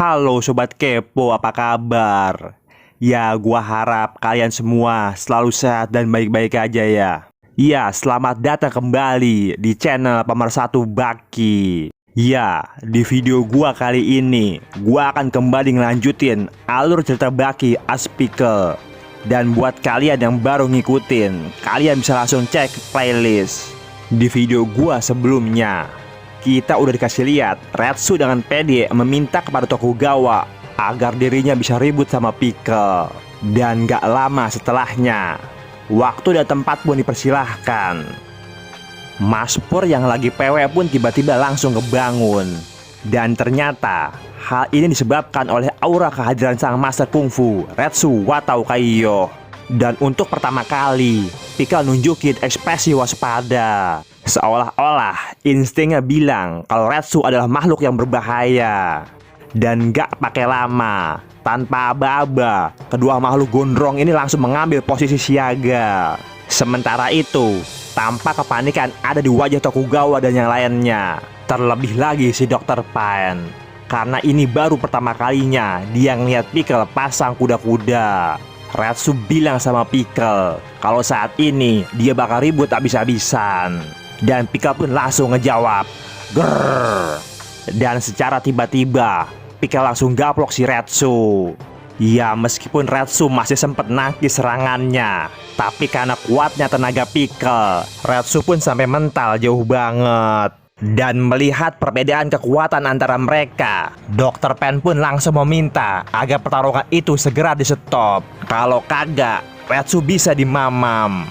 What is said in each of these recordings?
Halo Sobat Kepo, apa kabar? Ya, gua harap kalian semua selalu sehat dan baik-baik aja ya. Ya, selamat datang kembali di channel Pemersatu Baki. Ya, di video gua kali ini, gua akan kembali ngelanjutin alur cerita Baki Aspikel. Dan buat kalian yang baru ngikutin, kalian bisa langsung cek playlist. Di video gua sebelumnya, kita udah dikasih lihat Retsu dengan pede meminta kepada Tokugawa agar dirinya bisa ribut sama Pickle. Dan gak lama setelahnya, waktu dan tempat pun dipersilahkan. Mas Pur yang lagi PW pun tiba-tiba langsung kebangun. Dan ternyata hal ini disebabkan oleh aura kehadiran sang master kungfu Retsu Watao Kaiyo. Dan untuk pertama kali, Pickle nunjukin ekspresi waspada, seolah-olah instingnya bilang kalau Retsu adalah makhluk yang berbahaya. Dan gak pakai lama, tanpa aba-aba, kedua makhluk gondrong ini langsung mengambil posisi siaga. Sementara itu, tampak kepanikan ada di wajah Tokugawa dan yang lainnya. Terlebih lagi si Dr. Pain, karena ini baru pertama kalinya dia ngeliat Pickle pasang kuda-kuda. Retsu bilang sama Pickle kalau saat ini dia bakal ribut abis-abisan. Dan Pickle pun langsung ngejawab, "Grrrr." Dan secara tiba-tiba Pickle langsung gaplok si Retsu. Ya, meskipun Retsu masih sempat nangkis serangannya, tapi karena kuatnya tenaga Pickle, Retsu pun sampai mental jauh banget. Dan melihat perbedaan kekuatan antara mereka, Dr. Pen pun langsung meminta agar pertarungan itu segera di stop. Kalau kagak, Retsu bisa dimamam.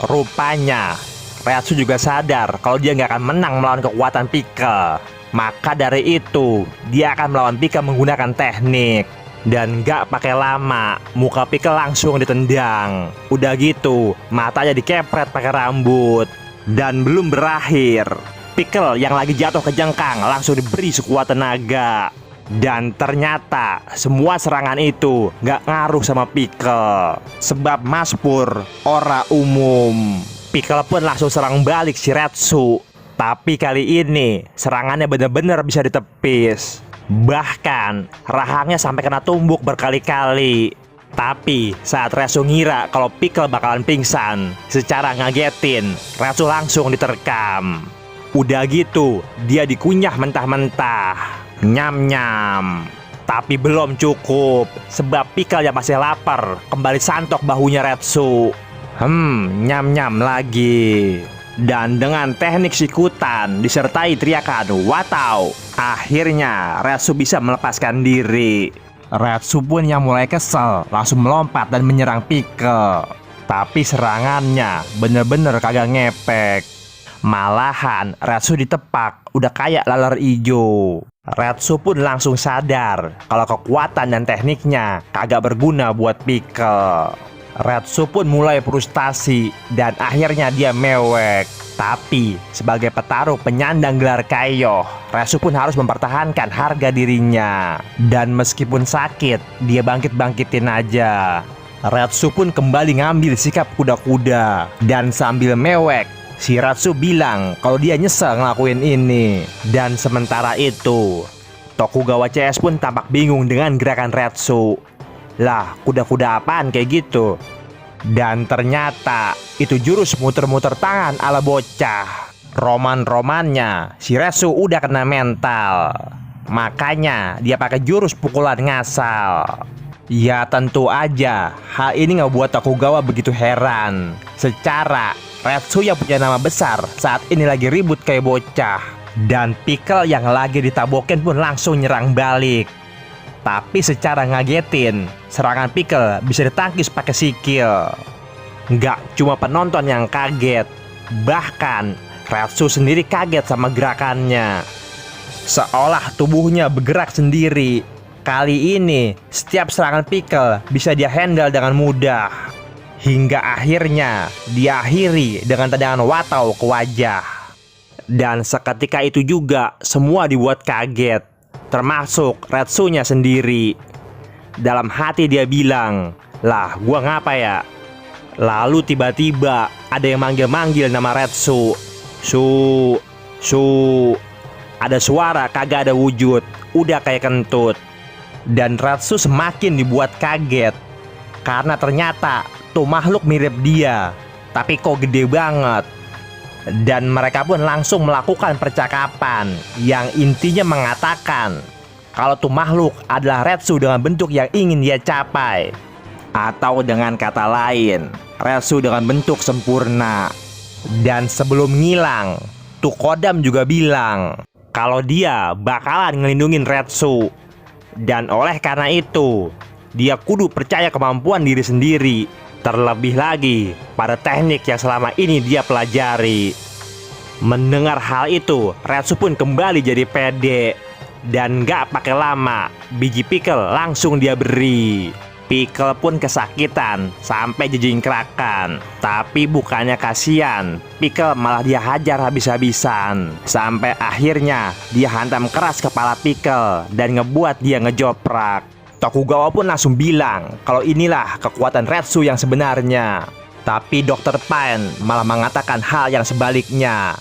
Rupanya Retsu juga sadar kalau dia nggak akan menang melawan kekuatan Pickle. Maka dari itu, dia akan melawan Pickle menggunakan teknik. Dan gak pakai lama, muka Pickle langsung ditendang. Udah gitu, matanya dikepret pakai rambut. Dan belum berakhir, Pickle yang lagi jatuh kejengkang langsung diberi sekuat tenaga. Dan ternyata semua serangan itu gak ngaruh sama Pickle, sebab Mas Pur ora umum. Pickle pun langsung serang balik si Retsu. Tapi kali ini serangannya benar-benar bisa ditepis. Bahkan rahangnya sampai kena tumbuk berkali-kali. Tapi saat Retsu ngira kalau Pickle bakalan pingsan, secara ngagetin Retsu langsung diterkam. Udah gitu dia dikunyah mentah-mentah. Nyam-nyam. Tapi belum cukup, sebab Pickle yang masih lapar kembali santok bahunya Retsu. Nyam-nyam lagi. Dan dengan teknik sikutan disertai teriakan Watao, akhirnya Retsu bisa melepaskan diri. Retsu pun yang mulai kesel langsung melompat dan menyerang Pickle. Tapi serangannya bener-bener kagak ngepek. Malahan Retsu ditepak udah kayak laler ijo. Retsu pun langsung sadar kalau kekuatan dan tekniknya kagak berguna buat Pickle. Retsu pun mulai frustasi dan akhirnya dia mewek. Tapi sebagai petarung penyandang gelar Kaiyo, Retsu pun harus mempertahankan harga dirinya. Dan meskipun sakit, dia bangkit-bangkitin aja. Retsu pun kembali ngambil sikap kuda-kuda. Dan sambil mewek, si Retsu bilang kalau dia nyesel ngelakuin ini. Dan sementara itu, Tokugawa CS pun tampak bingung dengan gerakan Retsu. Lah, kuda-kuda apaan kayak gitu? Dan ternyata itu jurus muter-muter tangan ala bocah. Roman-romannya si Retsu udah kena mental. Makanya dia pakai jurus pukulan ngasal. Ya tentu aja hal ini ngebuat Tokugawa begitu heran. Secara Retsu yang punya nama besar saat ini lagi ribut kayak bocah. Dan Pickle yang lagi ditabokin pun langsung nyerang balik. Tapi secara ngagetin, serangan Pickle bisa ditangkis pakai sikil. Nggak cuma penonton yang kaget, bahkan Retsu sendiri kaget sama gerakannya. Seolah tubuhnya bergerak sendiri. Kali ini, setiap serangan Pickle bisa dia handle dengan mudah. Hingga akhirnya diakhiri dengan tendangan Watao ke wajah. Dan seketika itu juga semua dibuat kaget, termasuk Retsunya sendiri. Dalam hati dia bilang, "Lah, gua ngapa ya?" Lalu tiba-tiba ada yang manggil-manggil nama Retsu. Su. Ada suara kagak ada wujud, udah kayak kentut. Dan Retsu semakin dibuat kaget karena ternyata tuh makhluk mirip dia, tapi kok gede banget. Dan mereka pun langsung melakukan percakapan yang intinya mengatakan kalau tuh makhluk adalah Retsu dengan bentuk yang ingin dia capai. Atau dengan kata lain, Retsu dengan bentuk sempurna. Dan sebelum ngilang, tuh Kodam juga bilang kalau dia bakalan ngelindungin Retsu. Dan oleh karena itu, dia kudu percaya kemampuan diri sendiri. Terlebih lagi pada teknik yang selama ini dia pelajari. Mendengar hal itu, Retsu pun kembali jadi pede. Dan gak pakai lama, biji pickle langsung dia beri. Pickle pun kesakitan sampai jejingkrakan. Tapi bukannya kasihan, Pickle malah dia hajar habis-habisan. Sampai akhirnya dia hantam keras kepala Pickle dan ngebuat dia ngejoprak. Tokugawa pun langsung bilang kalau inilah kekuatan Retsu yang sebenarnya. Tapi Dr. Pain malah mengatakan hal yang sebaliknya.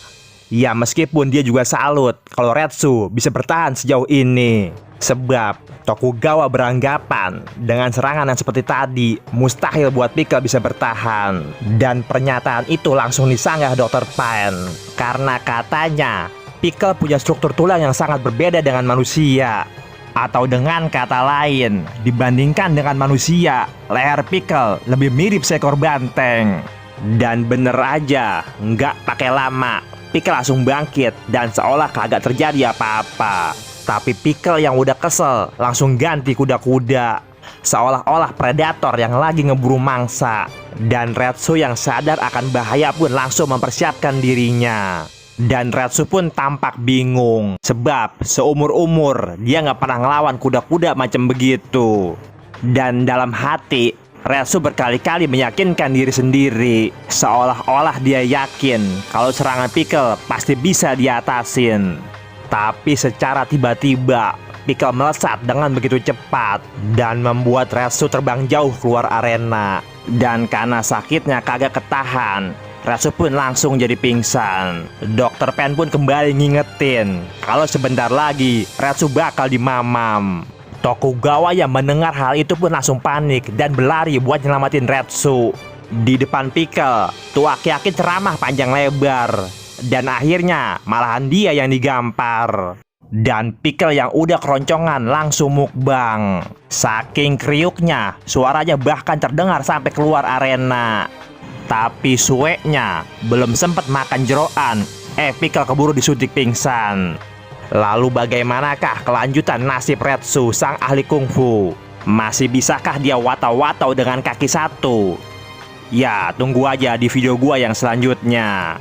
Ya, meskipun dia juga salut kalau Retsu bisa bertahan sejauh ini. Sebab Tokugawa beranggapan dengan serangan yang seperti tadi mustahil buat Pickle bisa bertahan. Dan pernyataan itu langsung disanggah Dr. Pain karena katanya Pickle punya struktur tulang yang sangat berbeda dengan manusia. Atau dengan kata lain, dibandingkan dengan manusia, leher Pickle lebih mirip seekor banteng. Dan bener aja, nggak pakai lama, Pickle langsung bangkit dan seolah kagak terjadi apa-apa. Tapi Pickle yang udah kesel langsung ganti kuda-kuda, seolah-olah predator yang lagi ngeburu mangsa. Dan Retsu yang sadar akan bahaya pun langsung mempersiapkan dirinya. Dan Retsu pun tampak bingung, sebab seumur-umur dia nggak pernah ngelawan kuda-kuda macam begitu. Dan dalam hati, Retsu berkali-kali meyakinkan diri sendiri, seolah-olah dia yakin kalau serangan Pickle pasti bisa diatasin. Tapi secara tiba-tiba, Pickle melesat dengan begitu cepat dan membuat Retsu terbang jauh keluar arena. Dan karena sakitnya kagak ketahan, Retsu pun langsung jadi pingsan. Dr. Pain pun kembali ngingetin kalau sebentar lagi Retsu bakal dimamam. Tokugawa yang mendengar hal itu pun langsung panik dan berlari buat nyelamatin Retsu. Di depan Pickle, tuh aki-aki ceramah panjang lebar. Dan akhirnya malahan dia yang digampar. Dan Pickle yang udah keroncongan langsung mukbang. Saking kriuknya, suaranya bahkan terdengar sampai keluar arena. Tapi sueknya belum sempat makan jeroan, Pickle keburu disuntik pingsan. Lalu bagaimanakah kelanjutan nasib Retsu, sang ahli kungfu? Masih bisakah dia watau-watau dengan kaki satu? Ya, tunggu aja di video gua yang selanjutnya.